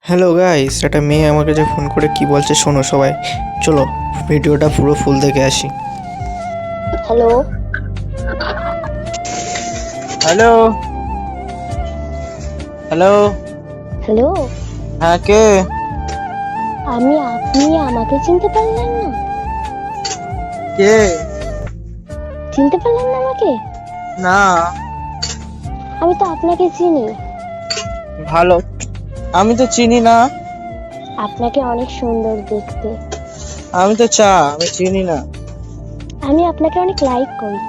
Hello guys, একটা মেয়ে আমাকে যে ফোন করে কি বলছে শোনো সবাই। চলো ভিডিওটা পুরো ফুল দেখে আসি। হ্যালো। Hello hello. হ্যালো। হ্যাঁ, কে? আপনি আমাকে চিনতে পারলেন না? কে? চিনতে পারলেন না আমাকে? না। আমি তো আপনাকে চিনি। ভালো, আমি তো চিনি না। আপনাকে অনেক সুন্দর দেখতে। আমি চিনি না। আমি আপনাকে অনেক লাইক করি।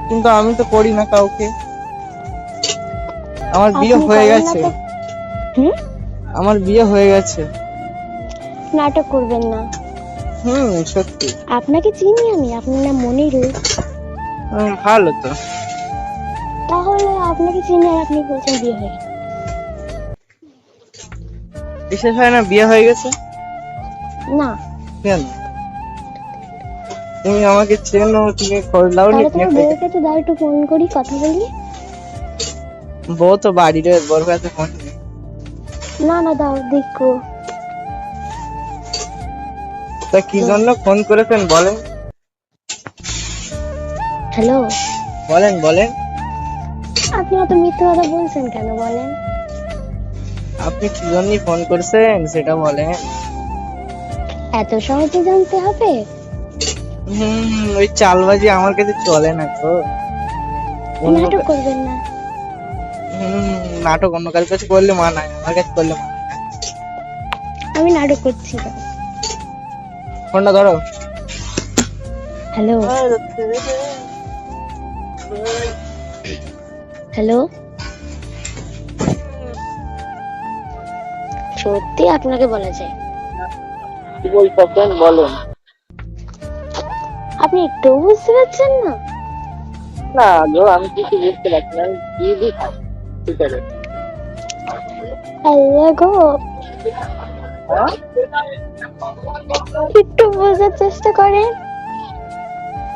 কিন্তু আমি তো করি না কাউকে। আমার বিয়ে আপনি হয়ে করেন না গেছে। তো? হুম? আমার বিয়ে হয়ে গেছে। নাটক করবেন না। সত্যি। আপনাকে চিনি আমি, আপনার নাম মনিরুল। ভালো তো। তাহলে আপনাকে চিনি আর আপনি বলছেন বিয়ে হয়ে গেছে। বিশেষ হয় না বিয়ে হয়ে গেছে? না। কেন? তুমি আমাকে চেনো, তুমি খোঁজ লাওনি তাহলে বিয়ে তোমার হয়ে বউয়ের গেছে? কাছে দাও, একটু ফোন করি, কথা বলি। বউ তো বাড়ির বউর কাছে ফোন নেই। না না, দাও দেখো। তা কি জন্য ফোন করেছেন বলেন? হ্যালো। বলেন বলেন। আপনি অত মিথ্যে কথা বলছেন কেন বলেন? আপনি কি জন্য ফোন করেছেন সেটা বলেন। এত সহজে জানতে হবে? ওই চালবাজি আমার কাছে চলে না গো। অন্য নাটক করবেন না। নাটক অন্য কারোর কাছে করলে মানায়, আমার কাছে করলে মানায় না। আমি নাটক করছি না। ফোনটা ধরো। হ্যালো। হ্যালো। সত্যি আপনাকে বলা যায়? কি বলতেছেন বলেন। আপনি একটু বুঝতে পারছেন না? না গো, আমি কিছু বুঝতে পারছি না। আমি কি দিই ঠিক আছে। আল্লাহ গো, হ্যাঁ? একটু বোঝার চেষ্টা করেন।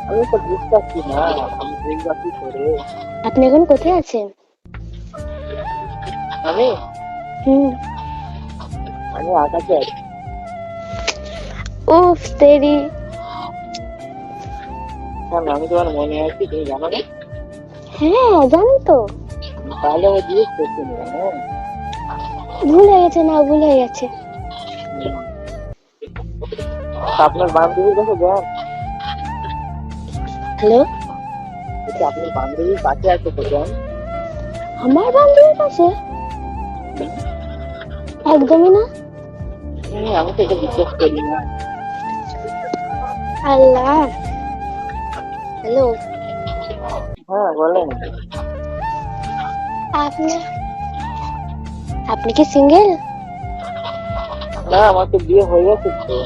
আমি তো বুঝতে পারছি না, আমি বুঝবা কি করে। আপনি এখন কোথায় আছেন? আমি হুম। আমি আকাশে আছি। উফ তেরি। কেন, আমি তোমার মনে আছি তুমি জানো না? হ্যাঁ জানি তো। তাহলে আমি জিজ্ঞেস করছি না। ভুল হয়ে গেছে, না ভুল হয়ে গেছে। আপনার বান্ধবীর কাছে যান। হ্যালো। আপনার বান্ধবীর কাছে আছে তো যান। আমার বান্ধবীর কাছে? একদমই না। আমি তো এটা বিশ্বাস করি না। আল্লাহ। হ্যালো। হ্যাঁ বলেন। আপনি আপনি কি সিঙ্গেল? না, আমার তো বিয়ে হয়ে গেছে তো।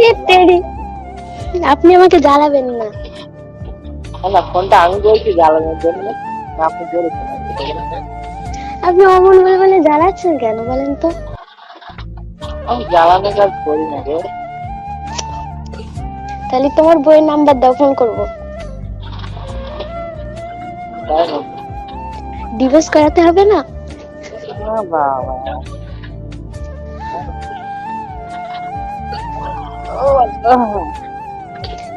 এ তেরি, আপনি আমাকে জ্বালাবেন না। না, ফোনটা আমি বলছি জ্বালানোর জন্য না, আপনি বলেছেন। আপনি অমন বলে বলে জ্বালাচ্ছেন কেন বলেন তো? আমি জ্বালানোর কাজ করি না রে। তাহলে তোমার বইয়ের নাম্বার দাও, ফোন করবো। তাই না? ডিভোর্স করাতে হবে না? না বাবা। ও আল্লাহ।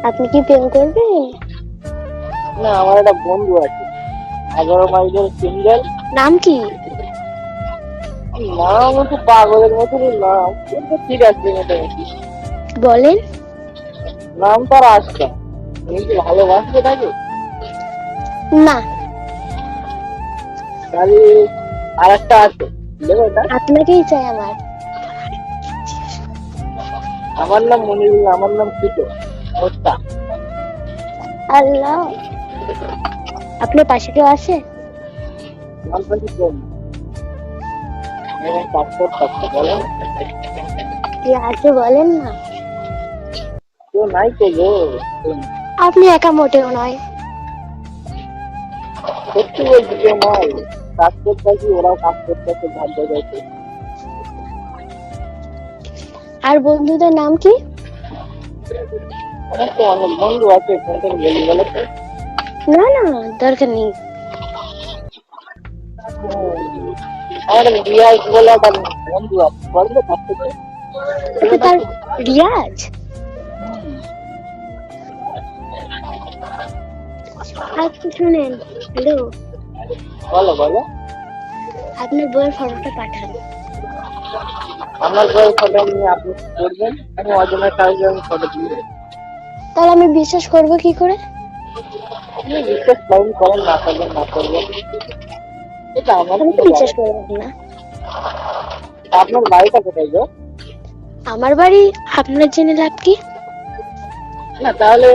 আপনি কি প্রেম করবেন? না, আমার একটা বন্ধু আছে 11 মাইলের সিঙ্গেল। নাম কি? নাম একটু পাগলের মতনই নাম, কিন্তু ঠিক আছে মোটামুটি। বলেন। নাম তার আশকা। তুমি কি ভালোবাসবে তাকে? না। তাহলে আর একটা আছে, দেবো ওটা। আপনাকেই চাই আমার। আমার নাম মনিরুল, আমার নাম ছোট মোস্তা। আল্লাহ। আপনার পাশে কেউ আছে? নাম পাশে কম পাসপোর্ট থাকতে বলেন। কে আছে বলেন না। কেউ নাই তো গো। আপনি একা মোটেও নয়। সত্যি বলছি, কেউ নাই। কাজ করতেছি, ওরাও কাজ করতেছে, ভাগ্য যাচ্ছে। আর বন্ধুদের নাম কি? আমার তো অনেক বন্ধু আছে, কোনটা বলি বলো তো? না না, দরকার নেই। আমার রিয়াজ বলে একটা বন্ধু আছে, বলবে তার থেকে? আচ্ছা, তার রিয়াজ। আচ্ছা শুনেন, হ্যালো, বলো বলো। আপনার বইয়ের ফটোটা পাঠান। আমার বই ফটো নিয়ে আপনি কি করবেন? আমি অজনা কাউকে আমি ফটো দিয়ে দেবো। তাহলে আমি বিশ্বাস করবো কি করে? আপনি বিশ্বাস করেন করেন, না করবেন না করবেন, এটা আমার আমি তো কোনো বিশ্বাস ব্যাপার করবো না। না। আপনার বাড়িটা কোথায় গো? আমার বাড়ি আপনার জেনে লাভ কি? না তাহলে